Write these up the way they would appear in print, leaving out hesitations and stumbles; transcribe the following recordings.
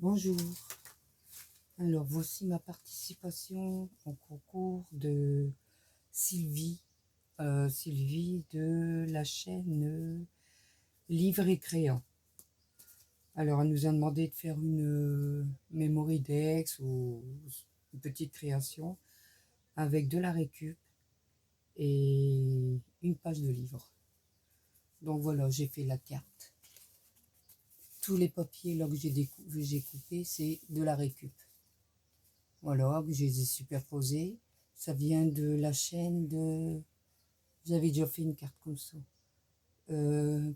Bonjour, alors voici ma participation au concours de Sylvie, Sylvie de la chaîne Livre et Créant. Alors elle nous a demandé de faire une memory Dex ou une petite création avec de la récup et une page de livre. Donc voilà, j'ai fait la carte. Tous les papiers là que j'ai coupés, c'est de la récup. Voilà, je les ai superposés. Ça vient de la chaîne de... J'avais déjà fait une carte comme ça.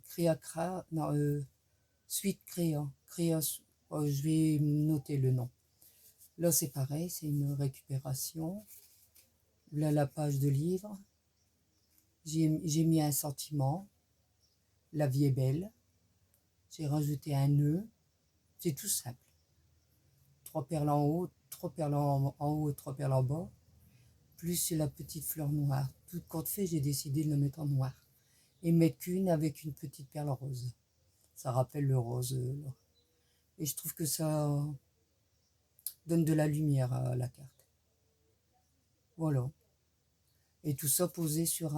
Créacra... Non, Suite Créa. Oh, je vais noter le nom. Là, c'est pareil, c'est une récupération. Là, la page de livre. J'ai mis un sentiment. La vie est belle. J'ai rajouté un nœud. C'est tout simple. 3 perles en haut, 3 perles en haut et 3 perles en bas. Plus la petite fleur noire. Tout compte fait, j'ai décidé de le mettre en noir. Et mettre qu'une avec une petite perle rose. Ça rappelle le rose. Là. Et je trouve que ça donne de la lumière à la carte. Voilà. Et tout ça posé sur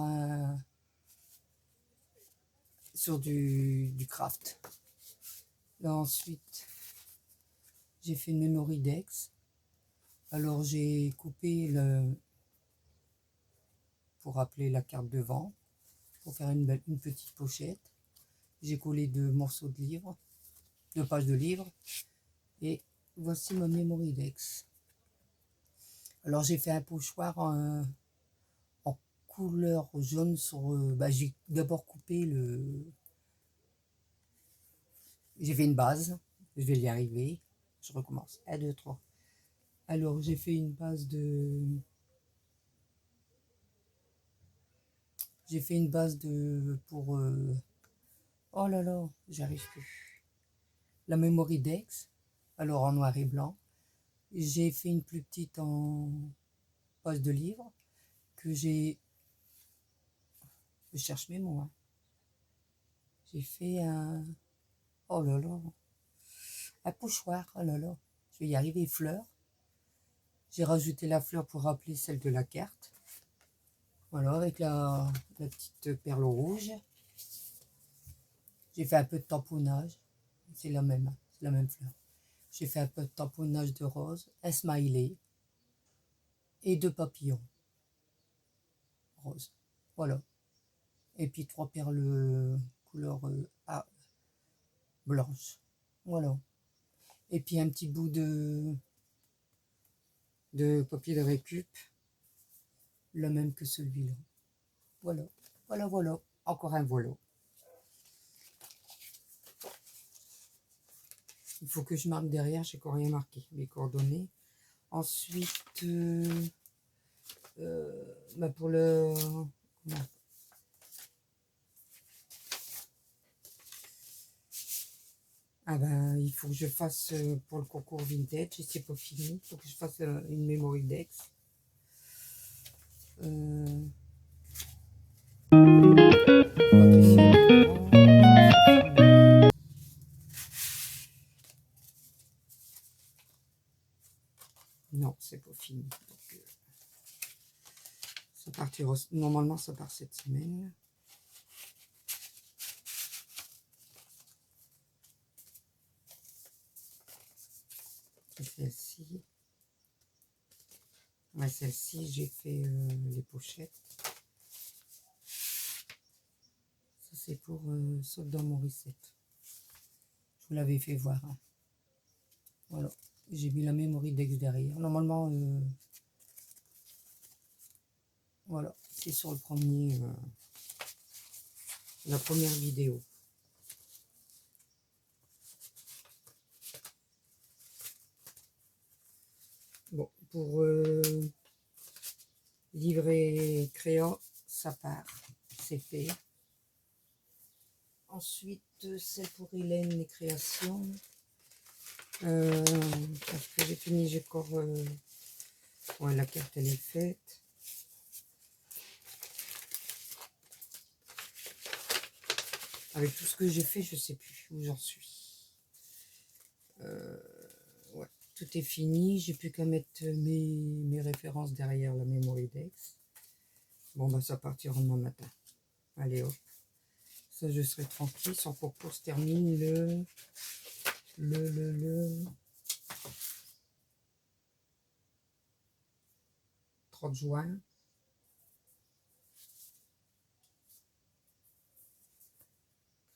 du craft. Là ensuite, j'ai fait une memory Dex. Alors j'ai coupé pour rappeler la carte devant, pour faire une petite pochette. J'ai collé 2 morceaux de livre, 2 pages de livre. Et voici ma memory Dex. Alors j'ai fait un pochoir en couleur jaune sur... j'ai d'abord coupé j'ai fait une base, je vais y arriver, je recommence, 1, 2, 3. Alors j'ai fait une base de... J'ai fait une base de... pour... oh là là, j'arrive plus. La memory Dex, alors en noir et blanc. J'ai fait une plus petite en page de livre, que j'ai... Je cherche mes mots, hein. J'ai fait un... Oh là là, un pochoir, oh là là, je vais y arriver, fleurs. J'ai rajouté la fleur pour rappeler celle de la carte. Voilà, avec la petite perle rouge. J'ai fait un peu de tamponnage. C'est la même fleur. J'ai fait un peu de tamponnage de rose, un smiley et 2 papillons rose. Voilà. Et puis 3 perles couleur blanche. Voilà. Et puis un petit bout de papier de récup, le même que celui-là. Voilà. Voilà, voilà. Encore un voilà. Il faut que je marque derrière, j'ai encore rien marqué, mes coordonnées. Ensuite, pour le... Non. Ah ben, il faut que je fasse pour le concours vintage, et c'est pas fini, il faut que je fasse une memory Dex. Non, c'est pas fini. Donc, ça partira, normalement, ça part cette semaine. Celle-ci. Ouais, celle-ci, j'ai fait les pochettes. Ça, c'est pour Soldat Morissette. Je vous l'avais fait voir. Hein. Voilà. J'ai mis la memory Dex derrière. Normalement, voilà, c'est sur le premier, la première vidéo. Bon, pour livrer créa, ça part, c'est fait. Ensuite, celle pour Hélène, les créations. Parce que j'ai fini, j'ai encore... ouais, la carte, elle est faite. Avec tout ce que j'ai fait, je sais plus où j'en suis. tout est fini. J'ai plus qu'à mettre mes références derrière la Mémoridex. Bon, bah ça partira demain matin. Allez, hop. Ça, je serai tranquille. Son concours se termine le 30 juin.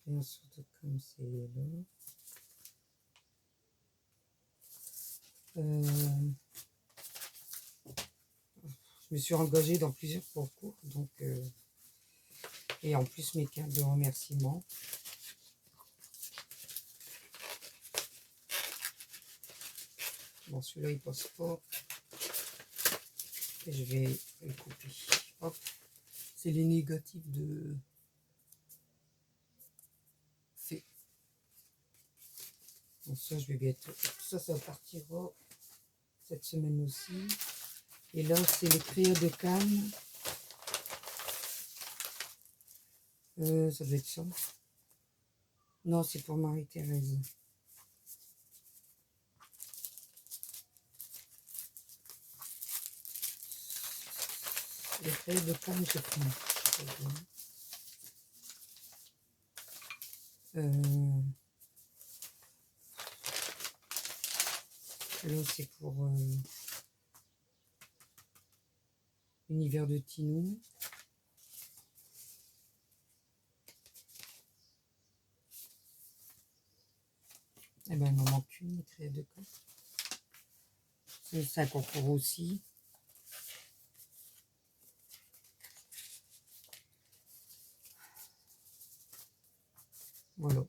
Création de com, c'est là. Je me suis engagée dans plusieurs concours, donc et en plus mes cartes de remerciement. Bon, celui-là il passe pas. Et je vais le couper. Hop, c'est les négatifs de fait. Bon, ça je vais bientôt. Ça partira cette semaine aussi. Et là, c'est les crayons de Cannes. Ça doit être ça. Non, c'est pour Marie-Thérèse. Les crayons de Cannes, je prends. Là, c'est pour l'univers de Tinou. Eh ben, il m'en manque une, les crayons de Cannes. C'est un concours aussi. Voilà.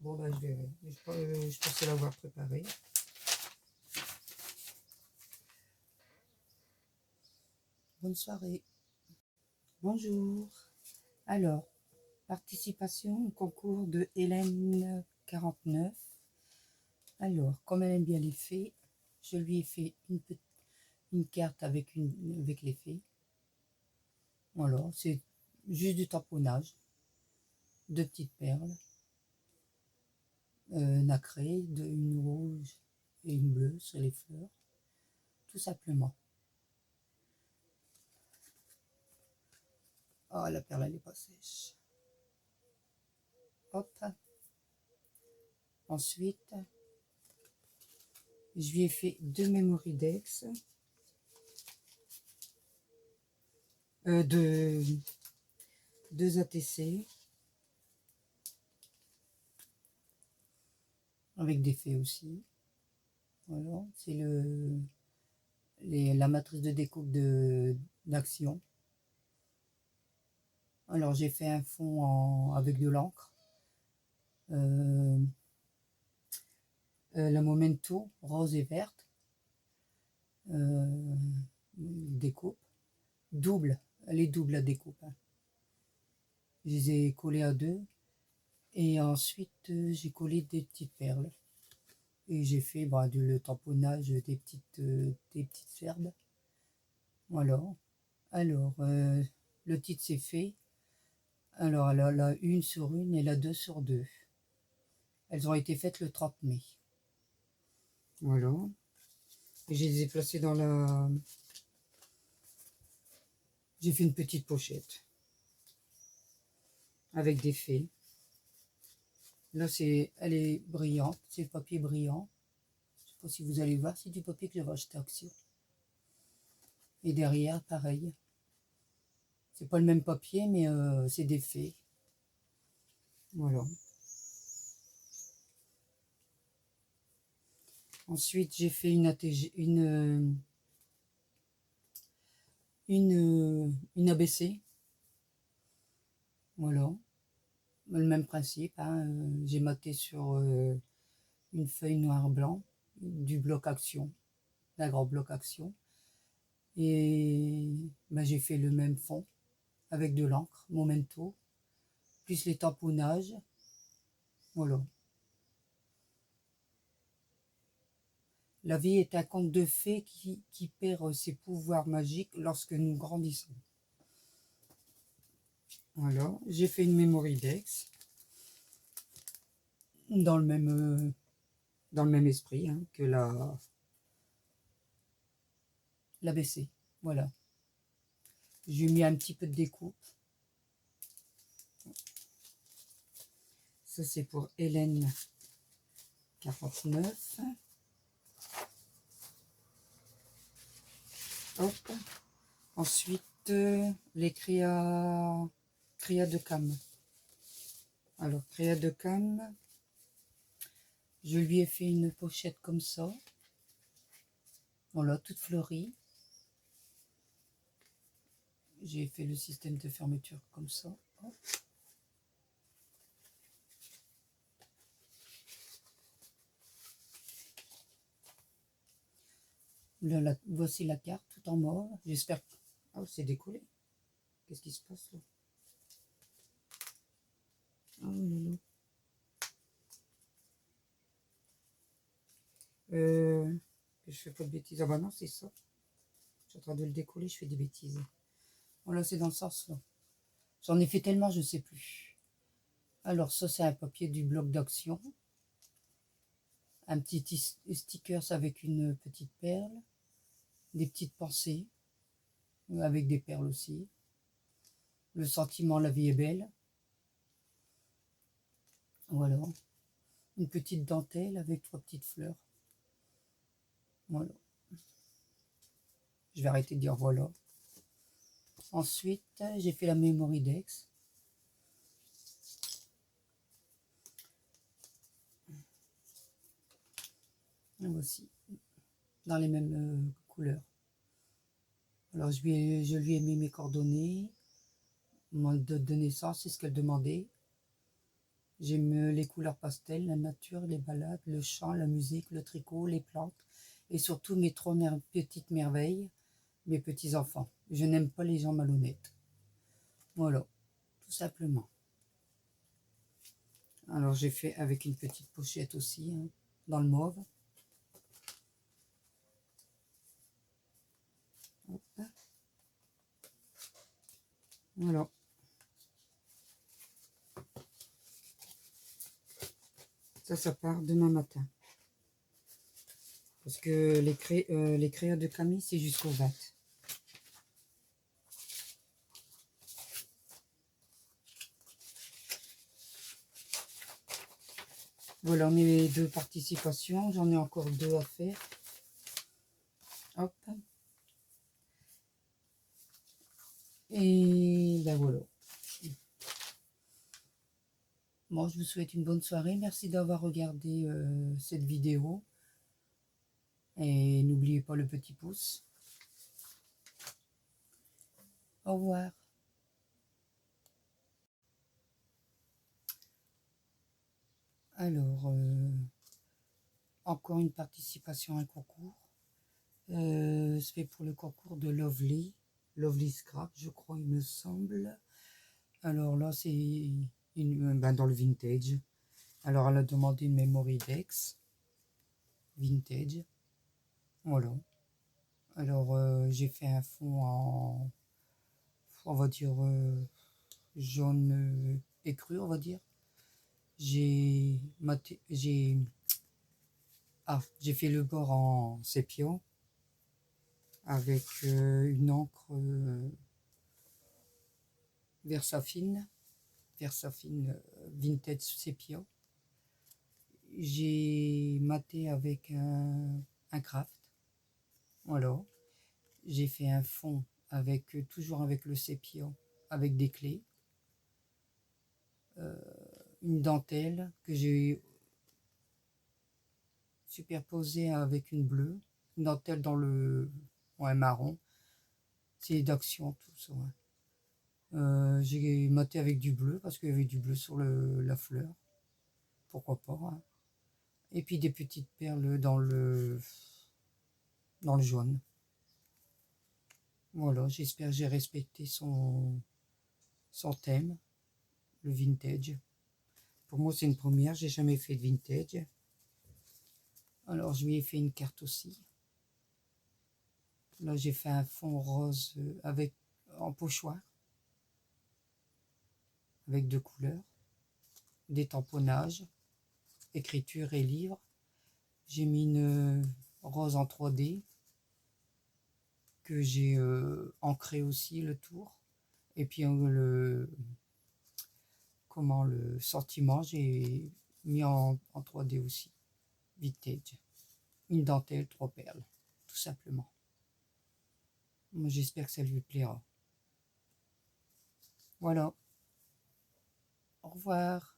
Bon, bah, je verrai. Je pensais l'avoir préparé. Bonne soirée. Bonjour. Alors, participation au concours de Hélène 49. Alors, comme elle aime bien les fées, je lui ai fait une carte avec les fées. Voilà, c'est juste du tamponnage. 2 petites perles nacrées, une rouge et une bleue sur les fleurs. Tout simplement. Oh, la perle, elle n'est pas sèche. Hop. Ensuite, je lui ai fait 2 Mémoridex. Deux ATC. Avec des fées aussi. Voilà, c'est la matrice de découpe d'Action. Alors j'ai fait un fond avec de l'encre. La Momento rose et verte. Découpe. Double, elle est double la découpe. Hein. Je les ai collées à 2. Et ensuite j'ai collé des petites perles. Et j'ai fait le tamponnage des petites cerbes. Voilà. Alors, le titre c'est fait. Alors, elle a la 1 sur 1 et la 2 sur 2. Elles ont été faites le 30 mai. Voilà. Et je les ai placées dans la... J'ai fait une petite pochette. Avec des fées. Là, elle est brillante. C'est le papier brillant. Je ne sais pas si vous allez voir. C'est du papier que j'avais acheté à Action. Et derrière, pareil. C'est pas le même papier, mais c'est des fées. Voilà. Ensuite, j'ai fait une ABC. Voilà. Le même principe. Hein. J'ai maté sur une feuille noir-blanc du bloc Action, d'un grand bloc Action. Et j'ai fait le même fond avec de l'encre, Momento, plus les tamponnages. Voilà. La vie est un conte de fées qui perd ses pouvoirs magiques lorsque nous grandissons. Voilà, j'ai fait une Memory Dex dans dans le même esprit hein, que la BC. Voilà. J'ai mis un petit peu de découpe. Ça, c'est pour Hélène 49. Hop. Ensuite, les créas de Cam. Alors, créa de Cam, je lui ai fait une pochette comme ça. Voilà, toute fleurie. J'ai fait le système de fermeture comme ça. Hop. Là, voici la carte, tout en mauve. J'espère que... Oh, c'est décollé. Qu'est-ce qui se passe là? Oh là là. Je fais pas de bêtises. Ah bah non, c'est ça. Je suis en train de le décoller, je fais des bêtises. Voilà, c'est dans le sens là. J'en ai fait tellement, je ne sais plus. Alors ça, c'est un papier du bloc d'action. Un petit stickers avec une petite perle. Des petites pensées. Avec des perles aussi. Le sentiment, la vie est belle. Voilà. Une petite dentelle avec 3 petites fleurs. Voilà. Je vais arrêter de dire voilà. Ensuite, j'ai fait la Memory Dex. Voici. Dans les mêmes couleurs. Alors, je lui ai mis mes coordonnées. Mon date de naissance, c'est ce qu'elle demandait. J'aime les couleurs pastel, la nature, les balades, le chant, la musique, le tricot, les plantes. Et surtout mes 3 petites merveilles, mes petits-enfants. Je n'aime pas les gens malhonnêtes. Voilà, tout simplement. Alors j'ai fait avec une petite pochette aussi, hein, dans le mauve. Hop. Voilà. Ça part demain matin. Parce que les créas de Camille, c'est jusqu'au 20. Voilà, on est 2 participations. J'en ai encore 2 à faire. Hop. Et ben voilà. Bon, je vous souhaite une bonne soirée. Merci d'avoir regardé cette vidéo. Et n'oubliez pas le petit pouce. Au revoir. Alors, encore une participation à un concours. C'est fait pour le concours de Lovely. Lovely Scrap, je crois, il me semble. Alors là, c'est dans le vintage. Alors, elle a demandé une Memory Dex. Vintage. Voilà. Alors, j'ai fait un fond en, on va dire, jaune écru, on va dire. J'ai fait le bord en sépia avec une encre Versafine vintage sépia. J'ai maté avec un craft. Voilà. J'ai fait un fond avec toujours avec le sépia, avec des clés. Une dentelle que j'ai superposée avec une bleue. Une dentelle dans le marron. C'est d'action tout ça. Ouais. J'ai maté avec du bleu parce qu'il y avait du bleu sur la fleur. Pourquoi pas. Hein. Et puis des petites perles dans le jaune. Voilà, j'espère que j'ai respecté son thème, le vintage. Pour moi, c'est une première, j'ai jamais fait de vintage. Alors, je lui ai fait une carte aussi. Là, j'ai fait un fond rose en pochoir. avec 2 couleurs, des tamponnages, écriture et livre. J'ai mis une rose en 3D que j'ai ancré aussi le tour. Et puis le sentiment, j'ai mis en 3D aussi. Vintage. Une dentelle, 3 perles, tout simplement. Moi, j'espère que ça lui plaira. Voilà. Au revoir.